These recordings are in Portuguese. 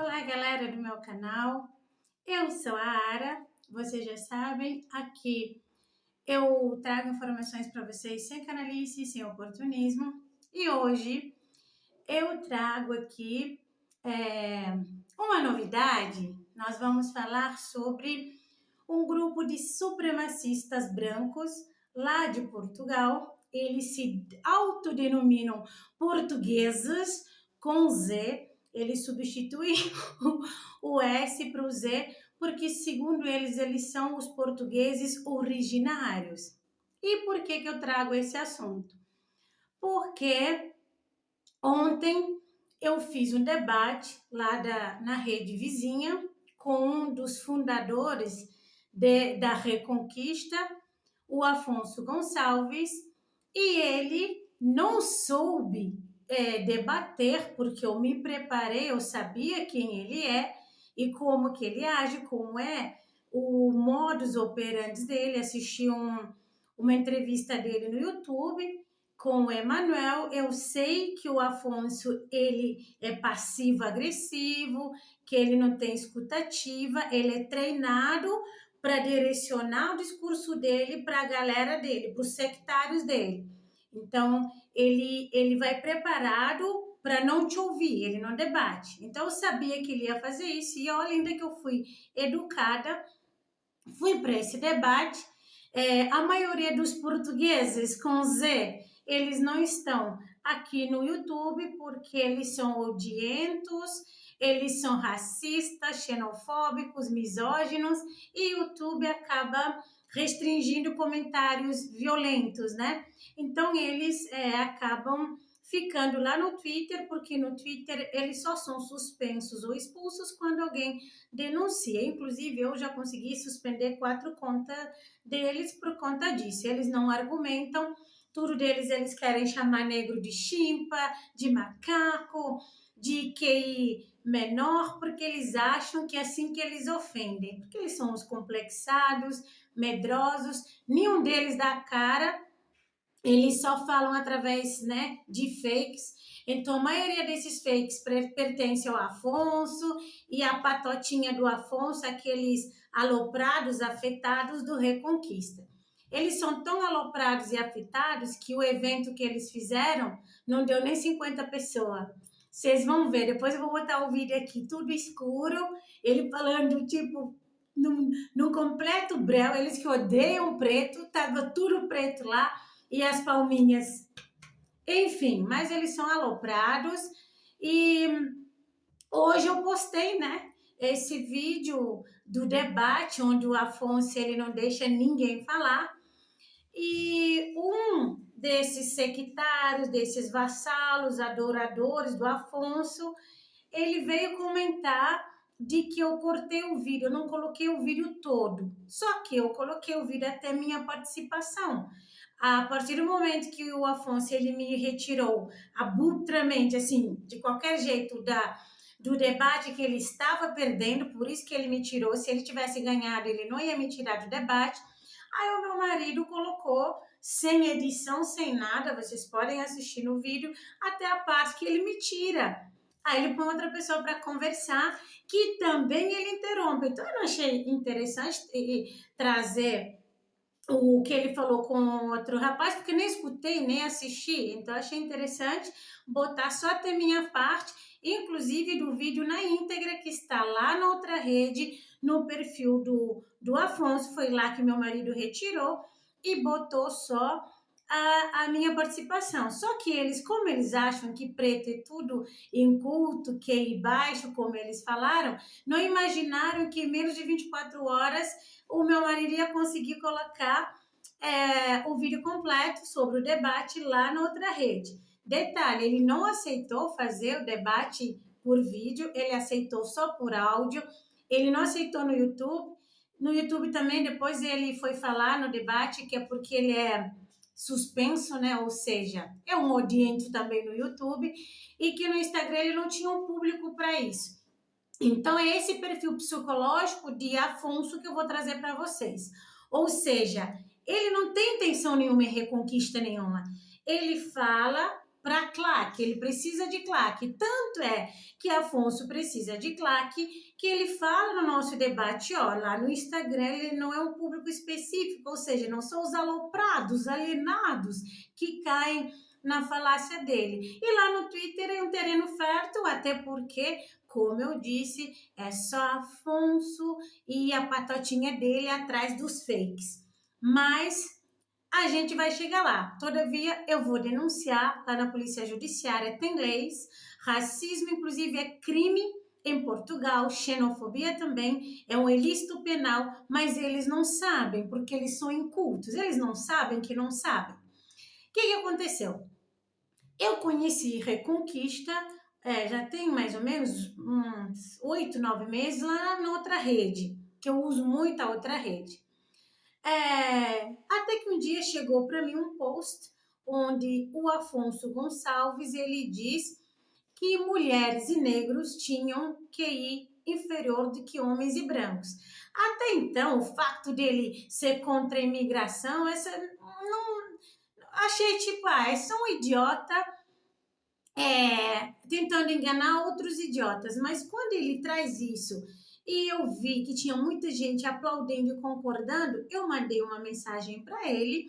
Olá, galera do meu canal. Eu sou a Ara. Vocês já sabem, aqui eu trago informações para vocês sem canalice, sem oportunismo. E hoje eu trago aqui uma novidade. Nós vamos falar sobre um grupo de supremacistas brancos lá de Portugal. Eles se autodenominam portugueses com Z. Eles substituem o S para o Z, porque segundo eles são os portugueses originários. E por que eu trago esse assunto? Porque ontem eu fiz um debate lá na rede vizinha com um dos fundadores da Reconquista, o Afonso Gonçalves, e ele não soube debater, porque eu me preparei, eu sabia quem ele é e como que ele age, como é o modus operandi dele. Assisti uma entrevista dele no YouTube com o Emanuel. Eu sei que o Afonso, ele é passivo-agressivo, que ele não tem escutativa, ele é treinado para direcionar o discurso dele para a galera dele, para os sectários dele. Então, ele vai preparado para não te ouvir, ele não debate. Então, eu sabia que ele ia fazer isso, e olha, ainda que eu fui educada, fui para esse debate. A maioria dos portugueses com Z, eles não estão aqui no YouTube porque eles são odientos, eles são racistas, xenofóbicos, misóginos, e o YouTube acaba restringindo comentários violentos, né? Então eles acabam ficando lá no Twitter, porque no Twitter eles só são suspensos ou expulsos quando alguém denuncia. Inclusive, eu já consegui suspender 4 contas deles por conta disso. Eles não argumentam, tudo deles eles querem chamar negro de chimpa, de macaco, de QI menor, porque eles acham que é assim que eles ofendem, porque eles são os complexados, medrosos, nenhum deles dá a cara. Eles só falam através, né, de fakes. Então, a maioria desses fakes pertence ao Afonso e a patotinha do Afonso, aqueles aloprados, afetados do Reconquista. Eles são tão aloprados e afetados que o evento que eles fizeram não deu nem 50 pessoas. Vocês vão ver, depois eu vou botar o vídeo aqui, tudo escuro, ele falando, tipo, num completo breu, eles que odeiam preto, tava tudo preto lá, e as palminhas, enfim, mas eles são aloprados. E hoje eu postei, né, esse vídeo do debate onde o Afonso ele não deixa ninguém falar, e um desses sectários, desses vassalos, adoradores do Afonso, ele veio comentar de que eu cortei o vídeo, eu não coloquei o vídeo todo, só que eu coloquei o vídeo até minha participação. A partir do momento que o Afonso ele me retirou abruptamente, assim, de qualquer jeito, do debate que ele estava perdendo, por isso que ele me tirou. Se ele tivesse ganhado, ele não ia me tirar do debate. Aí o meu marido colocou, sem edição, sem nada, vocês podem assistir no vídeo, até a parte que ele me tira. Aí ele põe outra pessoa para conversar, que também ele interrompe. Então eu não achei interessante trazer o que ele falou com outro rapaz, porque nem escutei, nem assisti. Então achei interessante botar só até minha parte, inclusive do vídeo na íntegra, que está lá na outra rede, no perfil do Afonso. Foi lá que meu marido retirou e botou só a minha participação. Só que eles, como eles acham que preto é tudo inculto, QI baixo, como eles falaram, não imaginaram que em menos de 24 horas o meu marido ia conseguir colocar o vídeo completo sobre o debate lá na outra rede. Detalhe, ele não aceitou fazer o debate por vídeo, ele aceitou só por áudio, ele não aceitou no YouTube. No YouTube também, depois ele foi falar no debate que é porque ele é suspenso, né? Ou seja, é um odiento também no YouTube, e que no Instagram ele não tinha um público para isso. Então, é esse perfil psicológico de Afonso que eu vou trazer para vocês. Ou seja, ele não tem intenção nenhuma em reconquista nenhuma. Ele fala para claque, ele precisa de claque. Tanto é que Afonso precisa de claque que ele fala no nosso debate, ó, lá no Instagram ele não é um público específico, ou seja, não são os aloprados, alienados que caem na falácia dele. E lá no Twitter é um terreno fértil, até porque, como eu disse, é só Afonso e a patotinha dele atrás dos fakes. Mas a gente vai chegar lá. Todavia, eu vou denunciar lá na Polícia Judiciária, tem leis, racismo, inclusive, é crime em Portugal, xenofobia também, é um ilícito penal, mas eles não sabem, porque eles são incultos, eles não sabem que não sabem. O que aconteceu? Eu conheci Reconquista, já tem mais ou menos uns 8, 9 meses lá na outra rede, que eu uso muito a outra rede. Até que um dia chegou para mim um post onde o Afonso Gonçalves ele diz que mulheres e negros tinham QI inferior do que homens e brancos. Até então, o fato dele ser contra a imigração, não achei tipo, é só um idiota tentando enganar outros idiotas. Mas quando ele traz isso e eu vi que tinha muita gente aplaudindo e concordando, eu mandei uma mensagem para ele,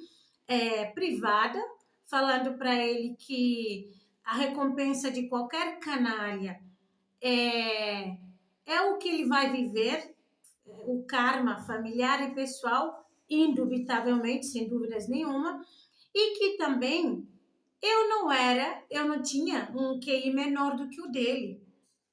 privada, falando para ele que a recompensa de qualquer canalha é o que ele vai viver, o karma familiar e pessoal, indubitavelmente, sem dúvidas nenhuma, e que também eu não tinha um QI menor do que o dele.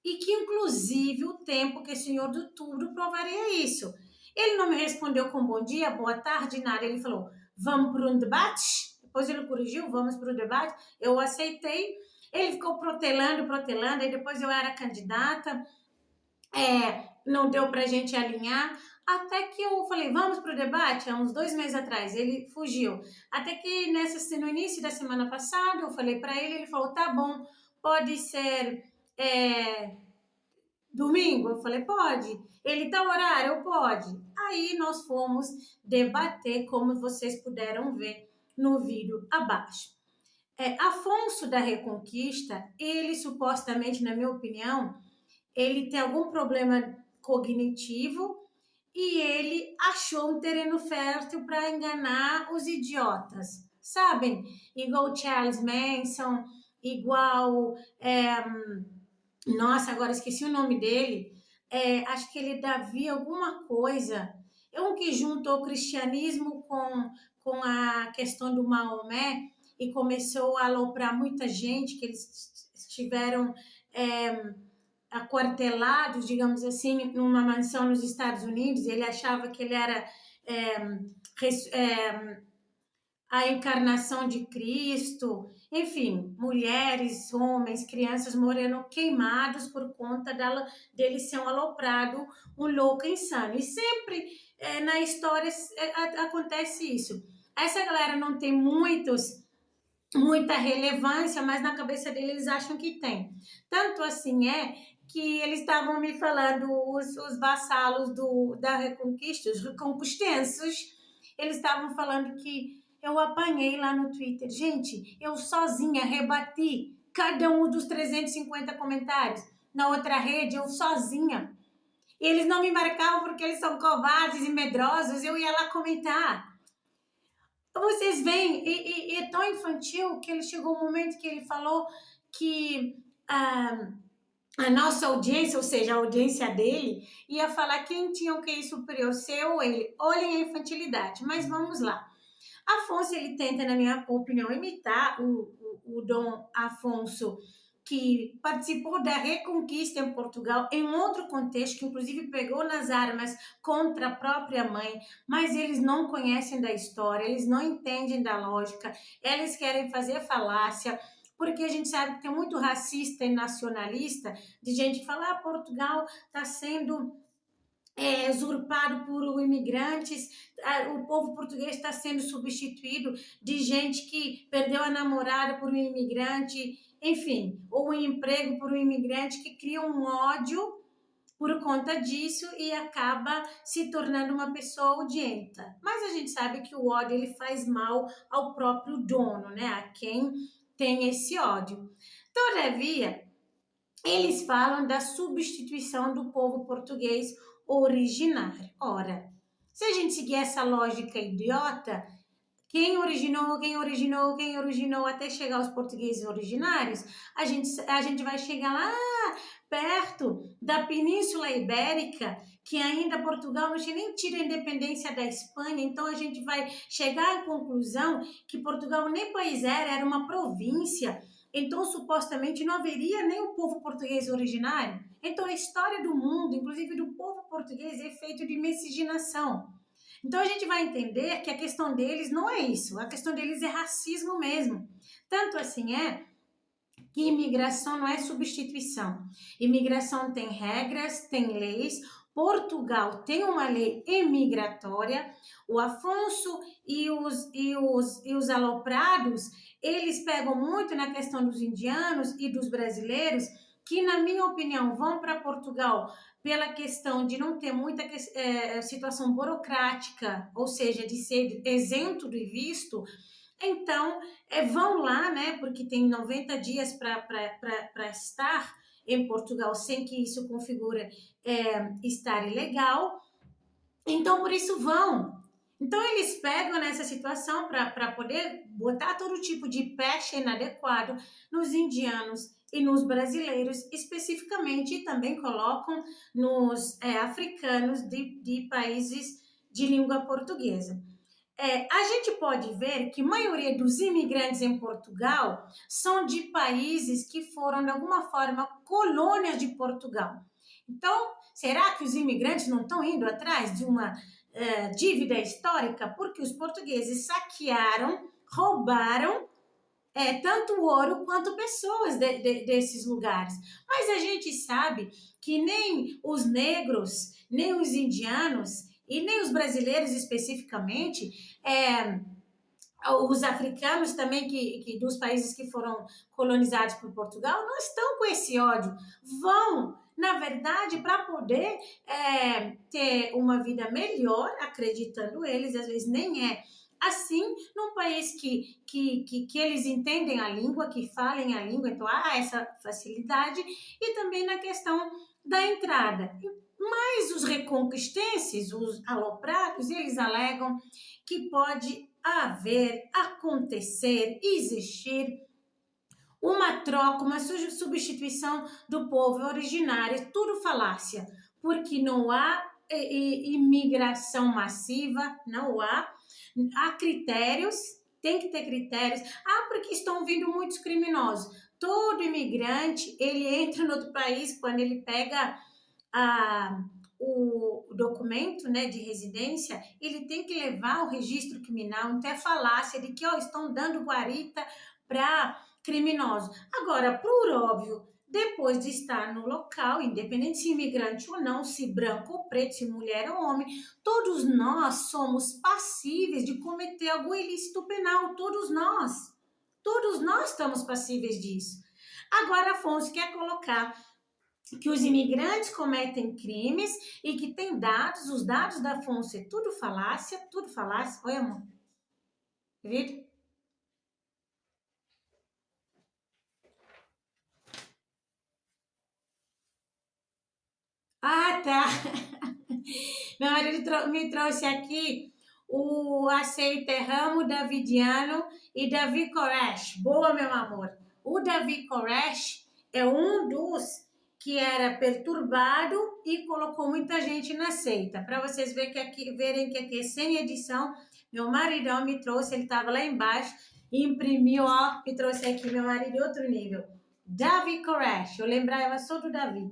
E que, inclusive, o tempo que o senhor do tudo provaria isso. Ele não me respondeu com bom dia, boa tarde, nada. Ele falou, vamos para um debate? Depois ele corrigiu, vamos para o debate. Eu aceitei. Ele ficou protelando, aí depois eu era candidata. Não deu para a gente alinhar. Até que eu falei, vamos para o debate, há uns 2 meses atrás. Ele fugiu. Até que no início da semana passada, eu falei para ele, ele falou, tá bom, pode ser domingo? Eu falei, pode. Ele tá horário? Eu pode. Aí nós fomos debater, como vocês puderam ver no vídeo abaixo. Afonso da Reconquista, ele supostamente, na minha opinião, ele tem algum problema cognitivo e ele achou um terreno fértil para enganar os idiotas, sabem? Igual Charles Manson, igual... nossa, agora esqueci o nome dele. Acho que ele é Davi alguma coisa. É um que juntou o cristianismo com a questão do Maomé e começou a aloprar muita gente, que eles estiveram aquartelados, digamos assim, numa mansão nos Estados Unidos. Ele achava que ele era a encarnação de Cristo, enfim, mulheres, homens, crianças morando queimados por conta dele ser um aloprado, um louco insano. E sempre na história acontece isso. Essa galera não tem muita relevância, mas na cabeça deles eles acham que tem. Tanto assim que eles estavam me falando, os vassalos da Reconquista, os reconquistenses, eles estavam falando que eu apanhei lá no Twitter. Gente, eu sozinha rebati cada um dos 350 comentários. Na outra rede, eu sozinha. E eles não me marcavam porque eles são covardes e medrosos. Eu ia lá comentar. Vocês veem, e é tão infantil que ele chegou um momento que ele falou que a nossa audiência, ou seja, a audiência dele, ia falar quem tinha o QI superior, se eu ou ele. Olhem a infantilidade, mas vamos lá. Afonso, ele tenta, na minha opinião, imitar o Dom Afonso, que participou da Reconquista em Portugal, em outro contexto, que inclusive pegou nas armas contra a própria mãe, mas eles não conhecem da história, eles não entendem da lógica, eles querem fazer falácia, porque a gente sabe que tem muito racista e nacionalista, de gente que fala, Portugal está sendo usurpado por imigrantes, o povo português está sendo substituído de gente que perdeu a namorada por um imigrante, enfim, ou um emprego por um imigrante, que cria um ódio por conta disso e acaba se tornando uma pessoa odienta. Mas a gente sabe que o ódio ele faz mal ao próprio dono, né? A quem tem esse ódio. Todavia, eles falam da substituição do povo português originário. Ora, se a gente seguir essa lógica idiota, quem originou até chegar aos portugueses originários, a gente vai chegar lá perto da Península Ibérica, que ainda Portugal não tinha nem tido a independência da Espanha, então a gente vai chegar à conclusão que Portugal nem país era uma província, então supostamente não haveria nem o povo português originário. Então a história do mundo, inclusive do povo português, é feito de miscigenação. Então a gente vai entender que a questão deles não é isso, a questão deles é racismo mesmo. Tanto assim é que imigração não é substituição. Imigração tem regras, tem leis. Portugal tem uma lei imigratória. O Afonso e os aloprados, eles pegam muito na questão dos indianos e dos brasileiros, que, na minha opinião, vão para Portugal pela questão de não ter muita situação burocrática, ou seja, de ser isento do visto. Então, vão lá, né, porque tem 90 dias para estar em Portugal sem que isso configure estar ilegal. Então, por isso vão. Então, eles pegam nessa situação para poder botar todo tipo de pecha inadequado nos indianos e nos brasileiros, especificamente, e também colocam nos africanos de países de língua portuguesa. A gente pode ver que a maioria dos imigrantes em Portugal são de países que foram, de alguma forma, colônias de Portugal. Então, será que os imigrantes não estão indo atrás de uma dívida histórica? Porque os portugueses saquearam, roubaram tanto ouro quanto pessoas desses lugares. Mas a gente sabe que nem os negros, nem os indianos e nem os brasileiros especificamente, os africanos também que dos países que foram colonizados por Portugal, não estão com esse ódio. Vão, na verdade, para poder ter uma vida melhor, acreditando eles, às vezes nem é assim, num país que eles entendem a língua, que falem a língua, então há essa facilidade, e também na questão da entrada. Mas os reconquistenses, os aloprados, eles alegam que pode acontecer, existir uma troca, uma substituição do povo originário, tudo falácia, porque não há imigração massiva, não há critérios, tem que ter critérios. Porque estão vindo muitos criminosos. Todo imigrante, ele entra no outro país quando ele pega o documento, né, de residência, ele tem que levar o registro criminal, então é falácia de que estão dando guarita para criminosos. Agora, por óbvio, depois de estar no local, independente se imigrante ou não, se branco ou preto, se mulher ou homem, todos nós somos passíveis de cometer algum ilícito penal, todos nós estamos passíveis disso. Agora, Afonso quer colocar que os imigrantes cometem crimes e que tem dados, os dados da Afonso é tudo falácia. Oi, amor. Viu? Tá. Meu marido me trouxe aqui o Aceite Ramo Davidiano e Davi Koresh. Boa, meu amor. O Davi Koresh é um dos que era perturbado e colocou muita gente na seita. Para vocês verem que aqui é sem edição, meu maridão me trouxe, ele estava lá embaixo, imprimiu, me trouxe aqui, meu marido de outro nível. Davi Koresh, eu lembrava só do Davi.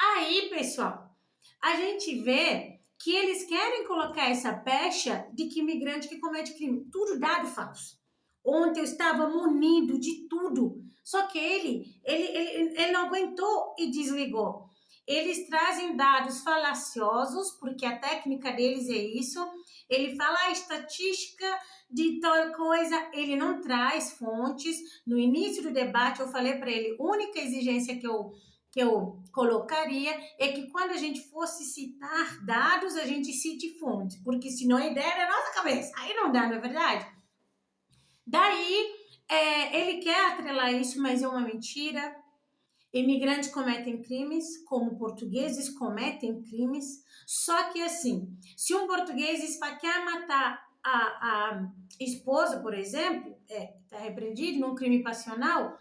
Aí, pessoal, a gente vê que eles querem colocar essa pecha de que imigrante que comete crime, tudo dado falso. Ontem eu estava munido de tudo, só que ele não aguentou e desligou. Eles trazem dados falaciosos, porque a técnica deles é isso. Ele fala a estatística de tal coisa, ele não traz fontes. No início do debate eu falei para ele, a única exigência que eu colocaria é que quando a gente fosse citar dados, a gente cite fontes, porque senão a ideia é da nossa cabeça. Aí não dá, não é verdade? Daí, Ele quer atrelar isso, mas é uma mentira. Imigrantes cometem crimes, como portugueses cometem crimes. Só que assim, se um português esfaquear matar a esposa, por exemplo, está repreendido num crime passional,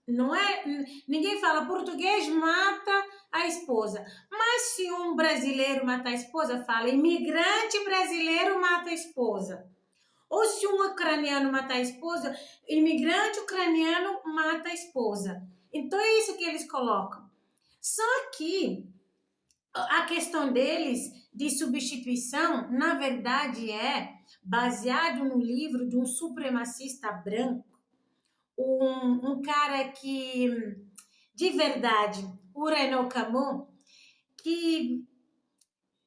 não é? Ninguém fala português mata a esposa. Mas se um brasileiro mata a esposa, fala imigrante brasileiro mata a esposa. Ou se um ucraniano mata a esposa, imigrante ucraniano mata a esposa. Então é isso que eles colocam. Só que a questão deles de substituição, na verdade, é baseado no livro de um supremacista branco, um cara que, de verdade, o Renaud Camus, que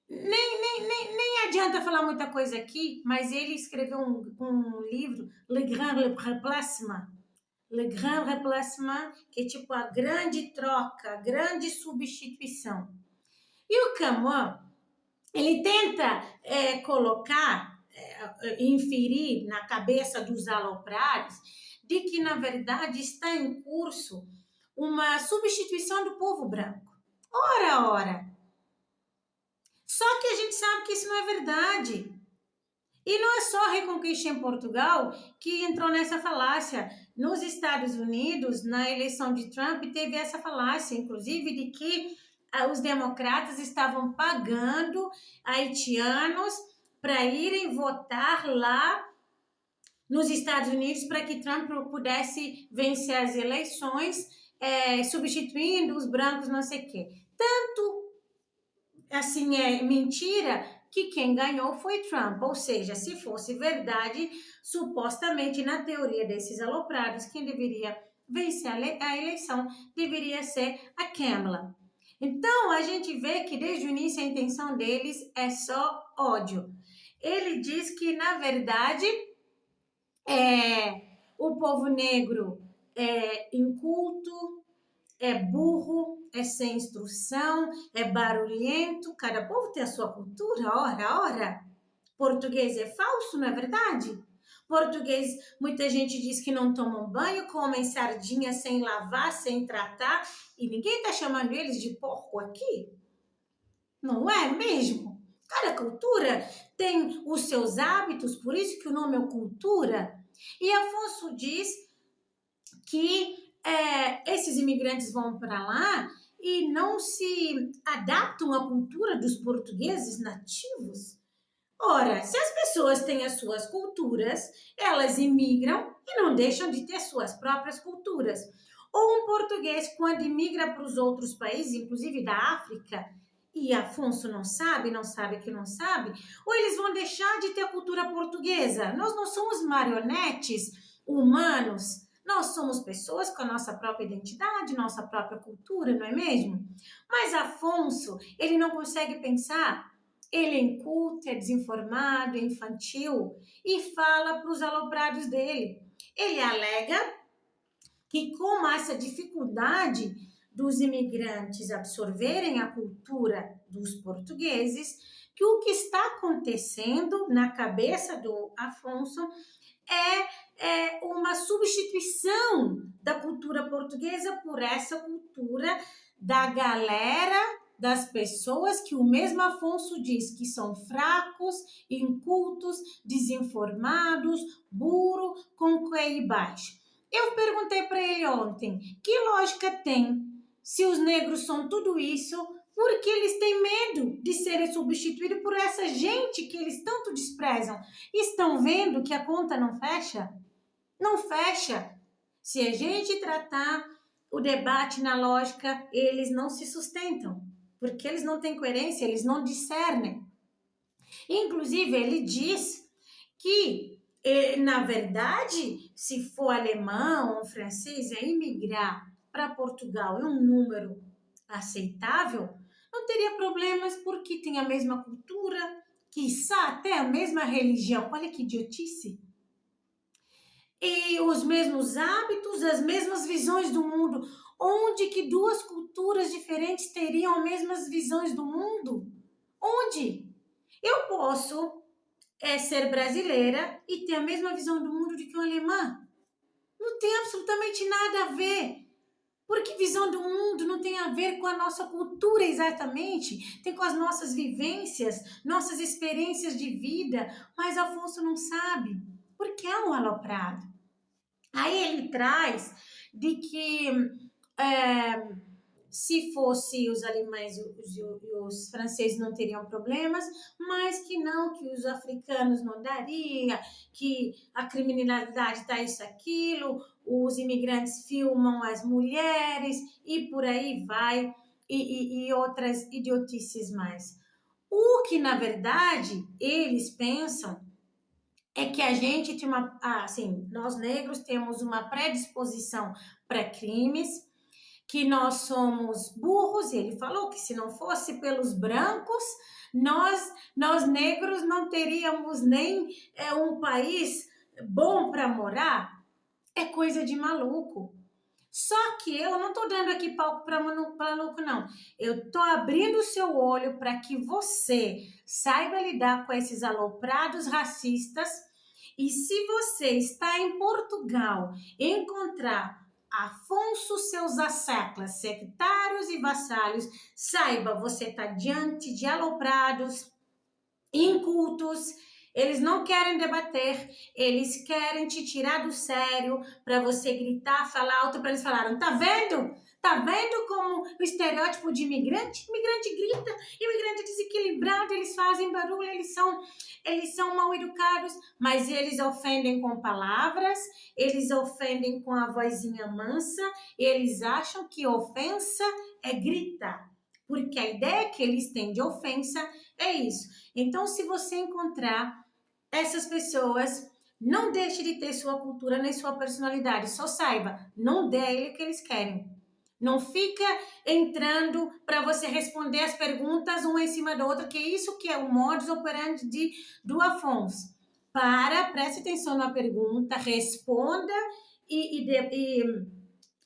nem adianta falar muita coisa aqui, mas ele escreveu um livro, Le Grand Replacement. Le Grand Replacement, que é tipo a grande troca, a grande substituição. E o Camus, ele tenta colocar, inferir na cabeça dos aloprados de que, na verdade, está em curso uma substituição do povo branco. Ora! Só que a gente sabe que isso não é verdade. E não é só a Reconquista em Portugal que entrou nessa falácia. Nos Estados Unidos, na eleição de Trump, teve essa falácia, inclusive, de que os democratas estavam pagando haitianos para irem votar lá nos Estados Unidos para que Trump pudesse vencer as eleições, substituindo os brancos, não sei o quê. Tanto assim é mentira que quem ganhou foi Trump, ou seja, se fosse verdade, supostamente na teoria desses aloprados, quem deveria vencer a eleição deveria ser a Kamala. Então a gente vê que desde o início a intenção deles é só ódio. Ele diz que na verdade o povo negro é inculto, é burro, é sem instrução, é barulhento. Cada povo tem a sua cultura, ora. Português é falso, não é verdade? Português, muita gente diz que não tomam banho, comem sardinha sem lavar, sem tratar, e ninguém está chamando eles de porco aqui. Não é mesmo? Cada cultura tem os seus hábitos, por isso que o nome é cultura. E Afonso diz que esses imigrantes vão para lá e não se adaptam à cultura dos portugueses nativos. Ora, se as pessoas têm as suas culturas, elas imigram e não deixam de ter suas próprias culturas. Ou um português, quando imigra para os outros países, inclusive da África, e Afonso não sabe que não sabe, ou eles vão deixar de ter a cultura portuguesa. Nós não somos marionetes humanos. Nós somos pessoas com a nossa própria identidade, nossa própria cultura, não é mesmo? Mas Afonso, ele não consegue pensar. Ele é inculto, é desinformado, é infantil e fala para os aloprados dele. Ele alega que com essa dificuldade dos imigrantes absorverem a cultura dos portugueses, que o que está acontecendo na cabeça do Afonso é uma substituição da cultura portuguesa por essa cultura da galera, das pessoas que o mesmo Afonso diz que são fracos, incultos, desinformados, burro, com QI baixo. Eu perguntei para ele ontem, que lógica tem se os negros são tudo isso? Porque eles têm medo de serem substituídos por essa gente que eles tanto desprezam. Estão vendo que a conta não fecha? Não fecha. Se a gente tratar o debate na lógica, eles não se sustentam, porque eles não têm coerência, eles não discernem. Inclusive, ele diz que, na verdade, se for alemão ou francês, imigrar para Portugal em um número aceitável, não teria problemas porque tem a mesma cultura, quiçá até a mesma religião. Olha que idiotice! E os mesmos hábitos, as mesmas visões do mundo. Onde que duas culturas diferentes teriam as mesmas visões do mundo? Onde? Eu posso ser brasileira e ter a mesma visão do mundo de que uma alemã. Não tem absolutamente nada a ver. Porque visão do mundo não tem a ver com a nossa cultura exatamente, tem com as nossas vivências, nossas experiências de vida, mas Afonso não sabe, porque é um aloprado. Aí ele traz de que é, se fosse os alemães e os franceses não teriam problemas, mas que não, que os africanos não daria, que a criminalidade está isso, aquilo, os imigrantes filmam as mulheres e por aí vai, e outras idiotices mais. O que, na verdade, eles pensam é que a gente tem uma, assim, nós negros temos uma predisposição para crimes, que nós somos burros, e ele falou que se não fosse pelos brancos, nós negros não teríamos nem um país bom para morar. É coisa de maluco. Só que eu não estou dando aqui palco para maluco, não. Eu estou abrindo o seu olho para que você saiba lidar com esses aloprados racistas. E se você está em Portugal, encontrar Afonso seus asseclas, sectários e vassalhos, saiba, você está diante de aloprados, incultos, eles não querem debater, eles querem te tirar do sério para você gritar, falar alto para eles falarem, tá vendo? Tá vendo como o estereótipo de imigrante? Imigrante grita, imigrante desequilibrado, eles fazem barulho, eles são mal educados, mas eles ofendem com palavras, eles ofendem com a vozinha mansa, eles acham que ofensa é gritar, porque a ideia que eles têm de ofensa é isso. Então, se você encontrar essas pessoas, não deixe de ter sua cultura nem sua personalidade, só saiba, não dê a ele o que eles querem. Não fica entrando para você responder as perguntas uma em cima da outra, que é isso que é o modus operandi do Afonso. Preste atenção na pergunta, responda e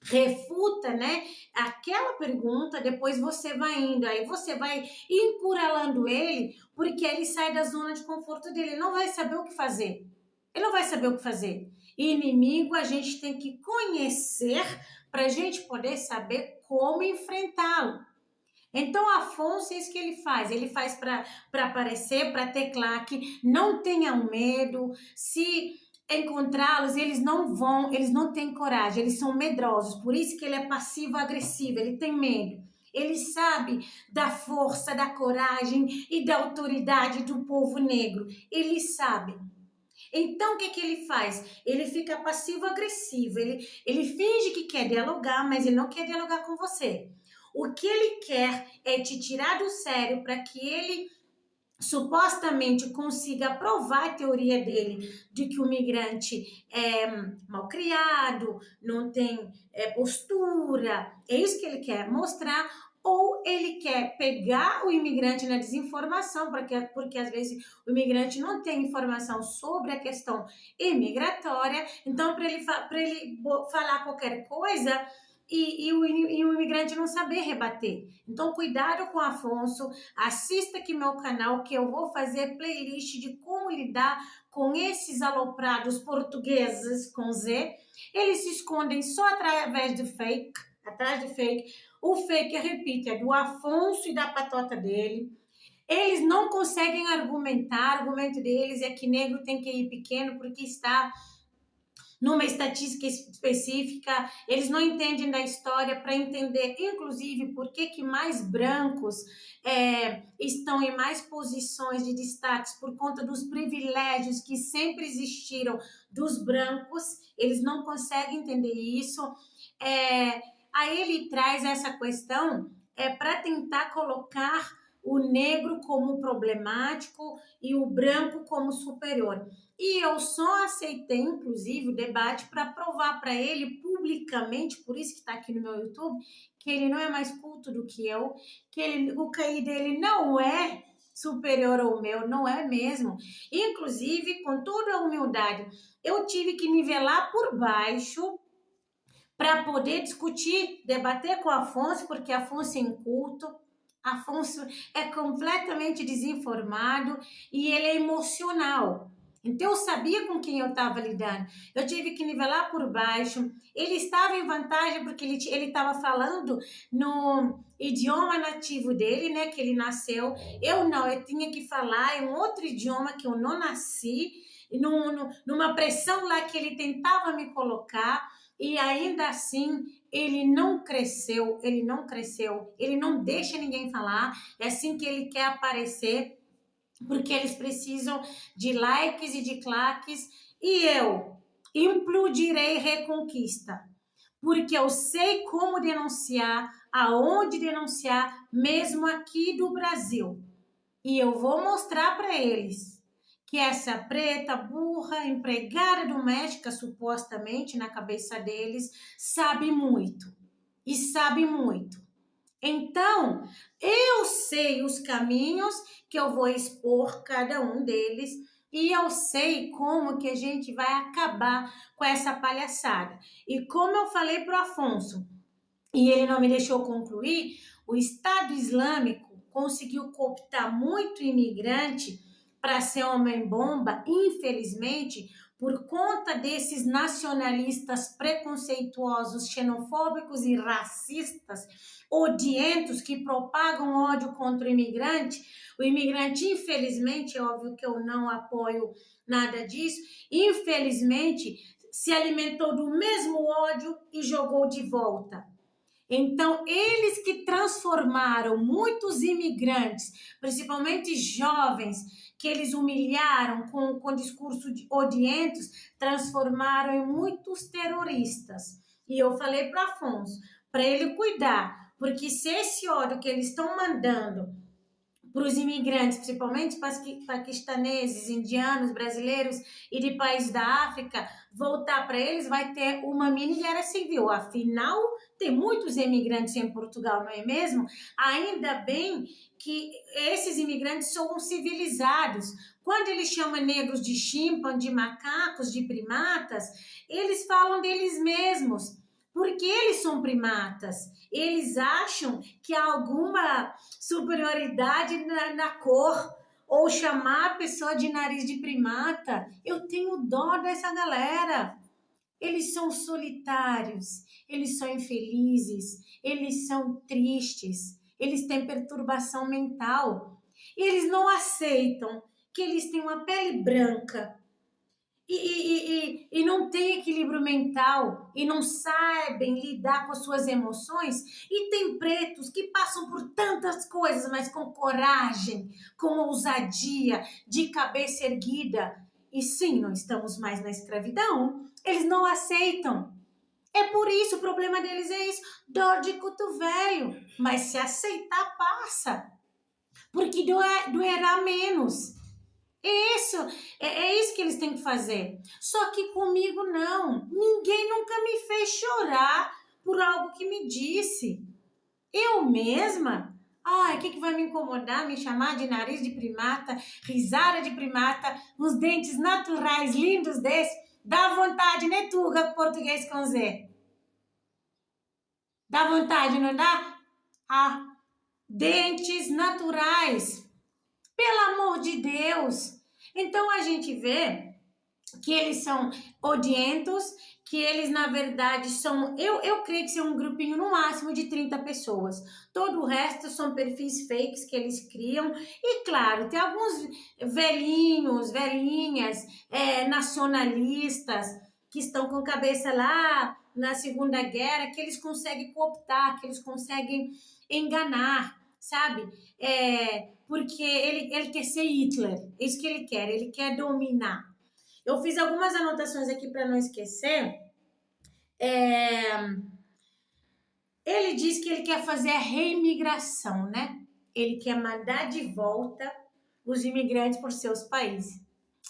refuta, né, aquela pergunta, depois você vai indo, aí você vai encurralando ele, porque ele sai da zona de conforto dele, ele não vai saber o que fazer. Ele não vai saber o que fazer. Inimigo a gente tem que conhecer para a gente poder saber como enfrentá-lo. Então, Afonso, é isso que ele faz para aparecer, para ter claque, não tenham medo, se encontrá-los, eles não têm coragem, eles são medrosos, por isso que ele é passivo-agressivo, ele tem medo. Ele sabe da força, da coragem e da autoridade do povo negro, ele sabe. Então, o que ele faz? Ele fica passivo-agressivo, ele finge que quer dialogar, mas ele não quer dialogar com você. O que ele quer é te tirar do sério para que ele supostamente consiga provar a teoria dele de que o migrante é malcriado, não tem postura. É isso que ele quer mostrar. Ou ele quer pegar o imigrante na desinformação, porque às vezes o imigrante não tem informação sobre a questão imigratória, então para ele falar qualquer coisa e o imigrante não saber rebater. Então cuidado com o Afonso, assista aqui meu canal que eu vou fazer playlist de como lidar com esses aloprados portugueses com Z. Eles se escondem só atrás do fake. O fake, eu repito, é do Afonso e da patota dele. Eles não conseguem argumentar, o argumento deles é que negro tem que ir pequeno porque está numa estatística específica, eles não entendem da história para entender, inclusive, por que mais brancos estão em mais posições de destaques por conta dos privilégios que sempre existiram dos brancos, eles não conseguem entender isso. Aí ele traz essa questão para tentar colocar o negro como problemático e o branco como superior. E eu só aceitei, inclusive, o debate para provar para ele publicamente, por isso que está aqui no meu YouTube, que ele não é mais culto do que eu, que o QI dele não é superior ao meu, não é mesmo. Inclusive, com toda a humildade, eu tive que nivelar por baixo para poder discutir, debater com o Afonso, porque Afonso é inculto, Afonso é completamente desinformado e ele é emocional. Então, eu sabia com quem eu estava lidando. Eu tive que nivelar por baixo. Ele estava em vantagem porque ele estava falando no idioma nativo dele, né? Que ele nasceu. Eu não, eu tinha que falar em um outro idioma que eu não nasci, numa pressão lá que ele tentava me colocar. E ainda assim, ele não cresceu, ele não deixa ninguém falar. É assim que ele quer aparecer, porque eles precisam de likes e de claques, e eu implodirei reconquista, porque eu sei como denunciar, aonde denunciar, mesmo aqui do Brasil. E eu vou mostrar para eles que essa preta, burra, empregada doméstica, supostamente, na cabeça deles, sabe muito. E sabe muito. Então, eu sei os caminhos que eu vou expor cada um deles e eu sei como que a gente vai acabar com essa palhaçada. E como eu falei para o Afonso, e ele não me deixou concluir, o Estado Islâmico conseguiu cooptar muito imigrante para ser homem-bomba, infelizmente, por conta desses nacionalistas preconceituosos, xenofóbicos e racistas, odientos, que propagam ódio contra o imigrante. O imigrante, infelizmente, é óbvio que eu não apoio nada disso, infelizmente, se alimentou do mesmo ódio e jogou de volta. Então, eles que transformaram muitos imigrantes, principalmente jovens, que eles humilharam com discurso de odientos, transformaram em muitos terroristas. E eu falei para Afonso, para ele cuidar, porque se esse ódio que eles estão mandando para os imigrantes, principalmente paquistaneses, indianos, brasileiros e de países da África, voltar para eles, vai ter uma mini guerra civil. Afinal, tem muitos imigrantes em Portugal, não é mesmo? Ainda bem que esses imigrantes são civilizados. Quando eles chamam negros de chimpanzés, de macacos, de primatas, eles falam deles mesmos, porque eles são primatas. Eles acham que há alguma superioridade na cor, ou chamar a pessoa de nariz de primata. Eu tenho dó dessa galera. Eles são solitários, eles são infelizes, eles são tristes, eles têm perturbação mental. Eles não aceitam que eles têm uma pele branca e não têm equilíbrio mental e não sabem lidar com as suas emoções. E tem pretos que passam por tantas coisas, mas com coragem, com ousadia, de cabeça erguida. E sim, não estamos mais na escravidão. Eles não aceitam. É por isso, o problema deles é isso, dor de cotovelo. Mas se aceitar, passa. Porque doerá menos. Isso, é isso que eles têm que fazer. Só que comigo não. Ninguém nunca me fez chorar por algo que me disse. Eu mesma? Ai, o que vai me incomodar? Me chamar de nariz de primata, risada de primata, uns dentes naturais lindos desses? Dá vontade, né, Tuga, português com Z? Dá vontade, não dá? Ah, dentes naturais. Pelo amor de Deus! Então a gente vê que eles são odientos, que eles na verdade são, eu creio que são um grupinho no máximo de 30 pessoas. Todo o resto são perfis fakes que eles criam. E claro, tem alguns velhinhos, velhinhas, nacionalistas, que estão com a cabeça lá na Segunda Guerra, que eles conseguem cooptar, que eles conseguem enganar, sabe? Porque ele quer ser Hitler, é isso que ele quer dominar. Eu fiz algumas anotações aqui para não esquecer. Ele diz que ele quer fazer a reimigração, né? Ele quer mandar de volta os imigrantes por seus países.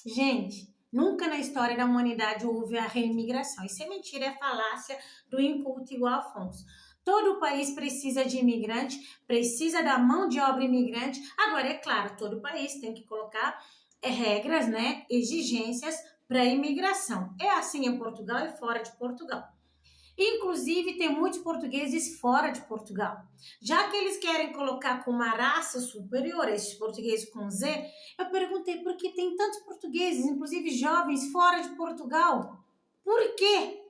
Gente, nunca na história da humanidade houve a reimigração. Isso é mentira, é falácia do inculto igual Afonso. Todo país precisa de imigrante, precisa da mão de obra imigrante. Agora, é claro, todo país tem que colocar regras, né, exigências para a imigração. É assim em Portugal e fora de Portugal. Inclusive, tem muitos portugueses fora de Portugal. Já que eles querem colocar como uma raça superior esses portugueses com Z, eu perguntei por que tem tantos portugueses, inclusive jovens, fora de Portugal. Por quê?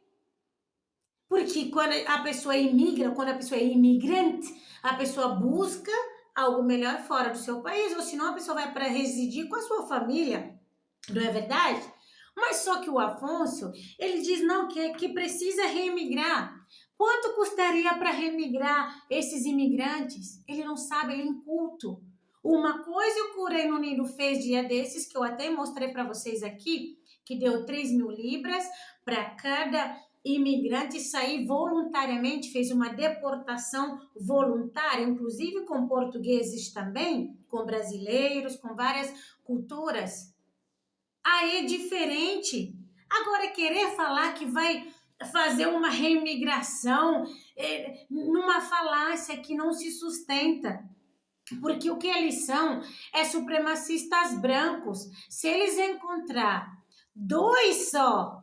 Porque quando a pessoa imigra, quando a pessoa é imigrante, a pessoa busca algo melhor fora do seu país, ou senão a pessoa vai para residir com a sua família, não é verdade? Mas só que o Afonso, ele diz não, que precisa reemigrar. Quanto custaria para reemigrar esses imigrantes? Ele não sabe, ele é inculto. Uma coisa que o Reino Unido fez dia desses, que eu até mostrei para vocês aqui, que deu 3.000 libras para cada imigrante sair voluntariamente, fez uma deportação voluntária, inclusive com portugueses também, com brasileiros, com várias culturas. Aí é diferente. Agora, querer falar que vai fazer uma reimigração numa falácia que não se sustenta. Porque o que eles são é supremacistas brancos. Se eles encontrar dois só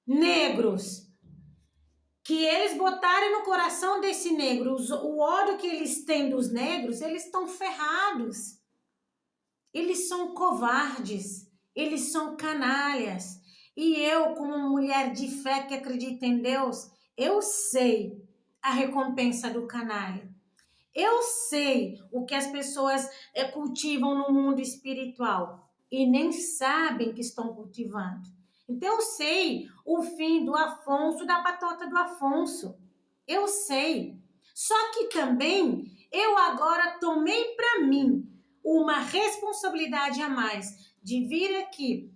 negros que eles botarem no coração desse negro o ódio que eles têm dos negros, eles estão ferrados. Eles são covardes, eles são canalhas. E eu, como mulher de fé que acredita em Deus, eu sei a recompensa do canalha. Eu sei o que as pessoas cultivam no mundo espiritual e nem sabem que estão cultivando. Então eu sei o fim do Afonso, da patota do Afonso. Eu sei. Só que também eu agora tomei para mim uma responsabilidade a mais de vir aqui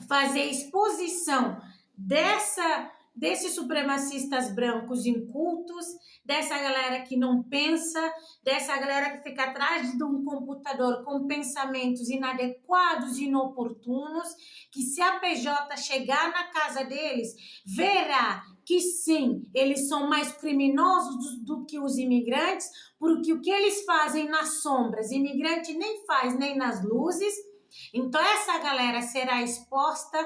fazer exposição desses supremacistas brancos incultos, dessa galera que não pensa, dessa galera que fica atrás de um computador com pensamentos inadequados e inoportunos, que se a PJ chegar na casa deles, verá que sim, eles são mais criminosos do que os imigrantes, porque o que eles fazem nas sombras, imigrante nem faz nem nas luzes. Então essa galera será exposta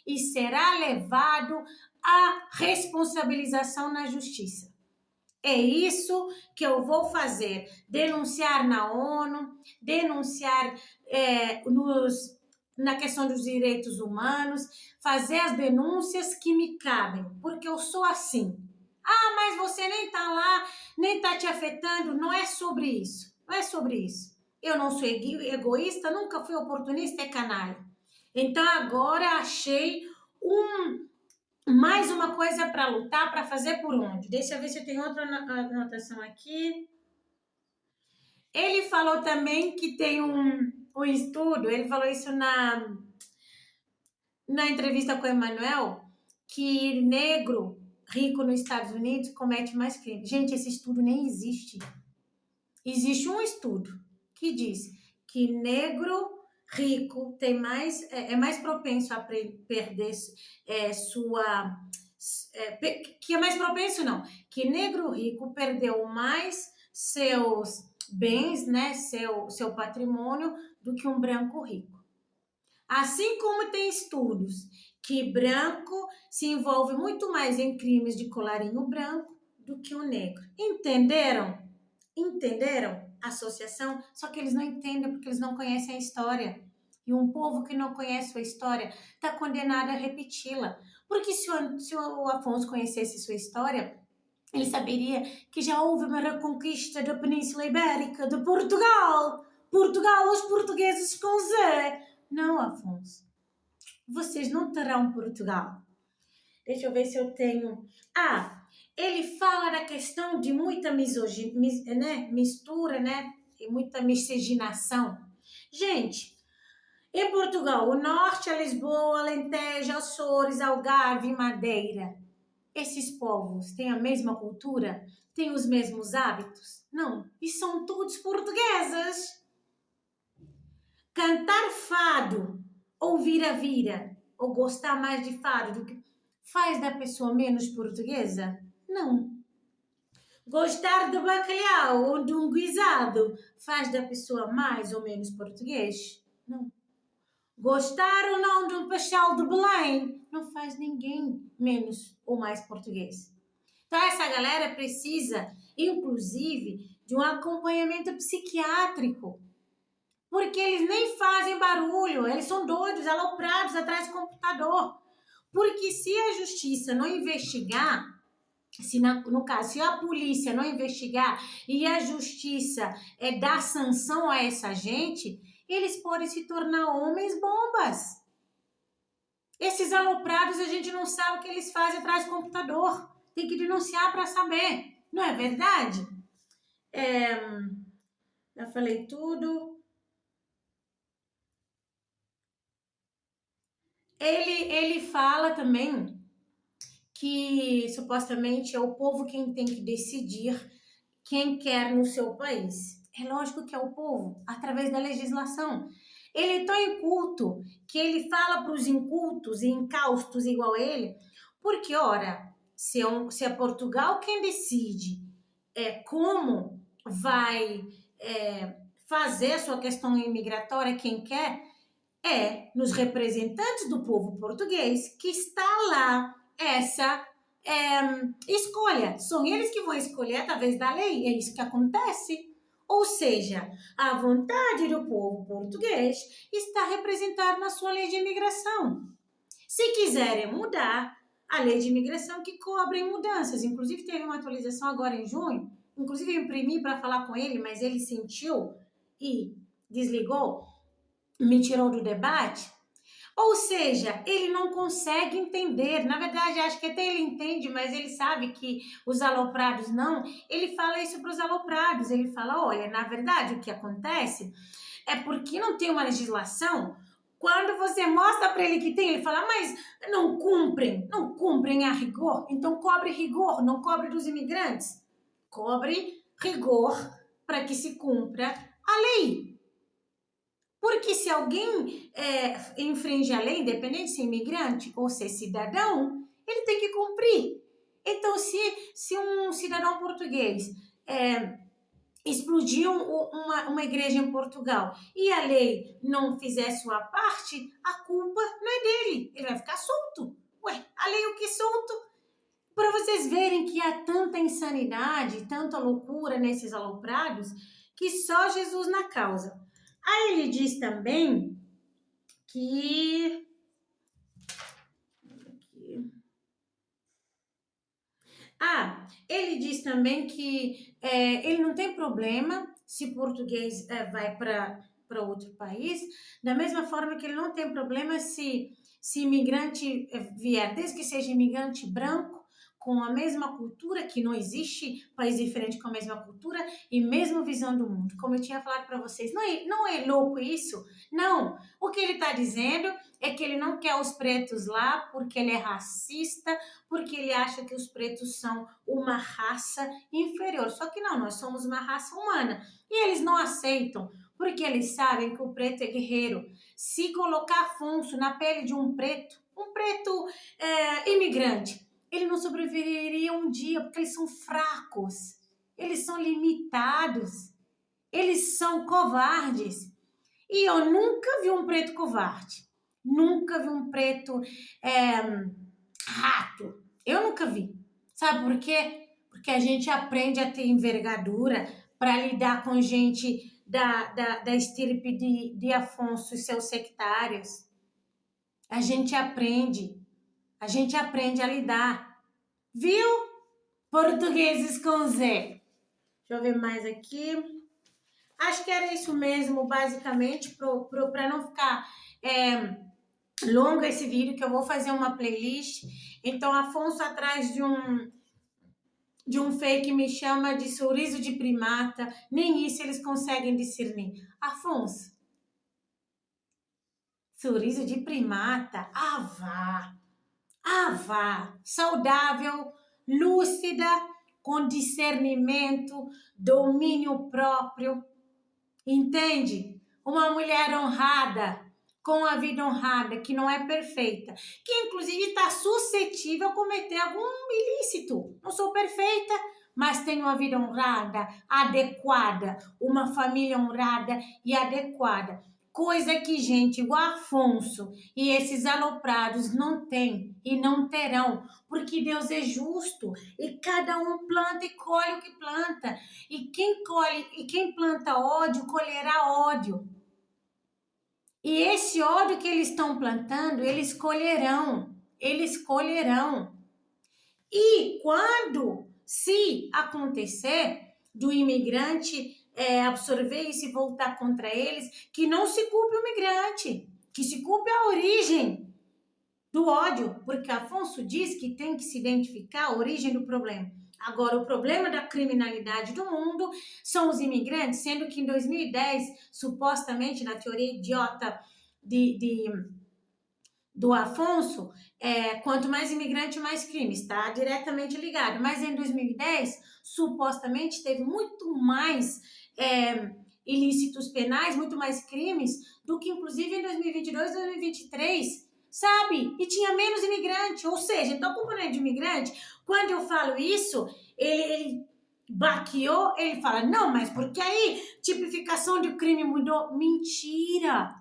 e será levado à responsabilização na justiça. É isso que eu vou fazer, denunciar na ONU, denunciar na questão dos direitos humanos, fazer as denúncias que me cabem, porque eu sou assim. Ah, mas você nem tá lá, nem tá te afetando, não é sobre isso, não é sobre isso. Eu não sou egoísta, nunca fui oportunista e canalha. Então agora achei mais uma coisa para lutar, para fazer por onde. Deixa eu ver se eu tenho outra anotação aqui. Ele falou também que tem um estudo, ele falou isso na entrevista com o Emanuel, que negro rico nos Estados Unidos comete mais crime. Gente, esse estudo nem existe. Existe um estudo que diz que negro rico tem é mais propenso a perder que é mais propenso não, que negro rico perdeu mais seus bens, né, seu patrimônio do que um branco rico. Assim como tem estudos que branco se envolve muito mais em crimes de colarinho branco do que o negro. Entenderam? Entenderam a associação? Só que eles não entendem porque eles não conhecem a história. E um povo que não conhece a história está condenado a repeti-la. Porque se o Afonso conhecesse sua história, ele saberia que já houve uma reconquista da Península Ibérica, de Portugal. Portugal, os portugueses com Z. Não, Afonso. Vocês não terão Portugal. Deixa eu ver se eu tenho... ele fala da questão de muita mistura, né? E muita miscigenação. Gente, em Portugal, o norte é Lisboa, Alentejo, Açores, Algarve e Madeira. Esses povos têm a mesma cultura? Têm os mesmos hábitos? Não. E são todos portuguesas. Cantar fado, ou vira-vira, ou gostar mais de fado do que... faz da pessoa menos portuguesa? Não. Gostar de bacalhau ou de um guisado faz da pessoa mais ou menos português? Não. Gostar ou não de um pastel de Belém não faz ninguém menos ou mais português. Então, essa galera precisa, inclusive, de um acompanhamento psiquiátrico, porque eles nem fazem barulho, eles são doidos, aloprados atrás do computador. Porque se a justiça não investigar, no caso, se a polícia não investigar e a justiça dar sanção a essa gente, eles podem se tornar homens bombas. Esses aloprados, a gente não sabe o que eles fazem atrás do computador. Tem que denunciar para saber. Não é verdade? Já falei tudo. Ele fala também que supostamente é o povo quem tem que decidir quem quer no seu país. É lógico que é o povo, através da legislação. Ele é tão inculto que ele fala para os incultos e incaustos igual a ele, porque, ora, se é Portugal quem decide como vai fazer a sua questão imigratória, quem quer, nos representantes do povo português que está lá essa escolha. São eles que vão escolher através da lei, é isso que acontece. Ou seja, a vontade do povo português está representada na sua lei de imigração. Se quiserem mudar a lei de imigração, que cobrem mudanças. Inclusive, teve uma atualização agora em junho. Inclusive, eu imprimi para falar com ele, mas ele sentiu e desligou, me tirou do debate. Ou seja, ele não consegue entender. Na verdade, acho que até ele entende, mas ele sabe que os aloprados não. Ele fala isso para os aloprados. Ele fala, olha, na verdade, o que acontece é porque não tem uma legislação. Quando você mostra para ele que tem, ele fala, mas não cumprem a rigor. Então, cobre rigor, não cobre dos imigrantes. Cobre rigor para que se cumpra a lei. Porque se alguém infringe a lei, independente se é imigrante ou se é cidadão, ele tem que cumprir. Então, se um cidadão português explodiu uma igreja em Portugal e a lei não fizer sua parte, a culpa não é dele. Ele vai ficar solto. Ué, a lei é o que solto? Para vocês verem que há tanta insanidade, tanta loucura nesses aloprados, que só Jesus na causa. Aí ele diz também que... ele diz também que ele não tem problema se português vai para outro país, da mesma forma que ele não tem problema se imigrante vier, desde que seja imigrante branco, com a mesma cultura, que não existe país diferente com a mesma cultura e mesma visão do mundo. Como eu tinha falado para vocês, não é louco isso? Não. O que ele está dizendo é que ele não quer os pretos lá porque ele é racista, porque ele acha que os pretos são uma raça inferior. Só que não, nós somos uma raça humana. E eles não aceitam, porque eles sabem que o preto é guerreiro. Se colocar Afonso na pele de um preto imigrante, ele não sobreviveria um dia, porque eles são fracos, eles são limitados, eles são covardes. E eu nunca vi um preto covarde, nunca vi um preto rato, eu nunca vi. Sabe por quê? Porque a gente aprende a ter envergadura para lidar com gente da estirpe de Afonso e seus sectários. A gente aprende a lidar. Viu? Portugueses com Z. Deixa eu ver mais aqui. Acho que era isso mesmo, basicamente, para não ficar longo esse vídeo, que eu vou fazer uma playlist. Então, Afonso atrás de um fake me chama de sorriso de primata. Nem isso eles conseguem discernir. Afonso, sorriso de primata? Vá. Saudável, lúcida, com discernimento, domínio próprio. Entende? Uma mulher honrada, com a vida honrada, que não é perfeita, que inclusive está suscetível a cometer algum ilícito. Não sou perfeita, mas tenho uma vida honrada, adequada, uma família honrada e adequada. coisa que gente igual Afonso e esses aloprados não têm e não terão, porque Deus é justo e cada um planta e colhe o que planta. E quem planta ódio colherá ódio. E esse ódio que eles estão plantando, eles colherão. Eles colherão. E quando, se acontecer do imigrante absorver e se voltar contra eles, que não se culpe o migrante, que se culpe a origem do ódio, porque Afonso diz que tem que se identificar a origem do problema. Agora, o problema da criminalidade do mundo são os imigrantes, sendo que em 2010, supostamente, na teoria idiota do Afonso, quanto mais imigrante, mais crime, está diretamente ligado. Mas em 2010, supostamente, teve muito mais ilícitos penais, muito mais crimes, do que inclusive em 2022, 2023, sabe? E tinha menos imigrante, ou seja, então a culpa não é de imigrante. Quando eu falo isso, ele baqueou, ele fala, não, mas porque aí tipificação de crime mudou? Mentira!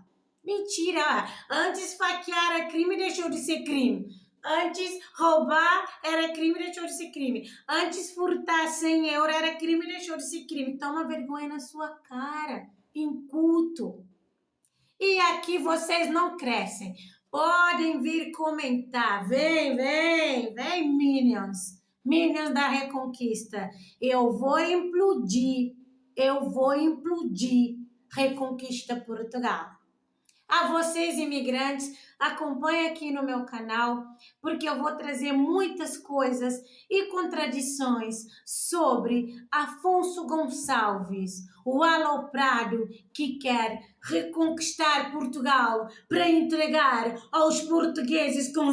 Mentira! Antes esfaquear era crime e deixou de ser crime. Antes roubar era crime e deixou de ser crime. Antes furtar 100 euros era crime e deixou de ser crime. Toma vergonha na sua cara, inculto. E aqui vocês não crescem. Podem vir comentar. Vem, Minions. Minions da Reconquista. Eu vou implodir. Reconquista Portugal. A vocês, imigrantes, acompanhe aqui no meu canal, porque eu vou trazer muitas coisas e contradições sobre Afonso Gonçalves, o aloprado que quer reconquistar Portugal para entregar aos portugueses com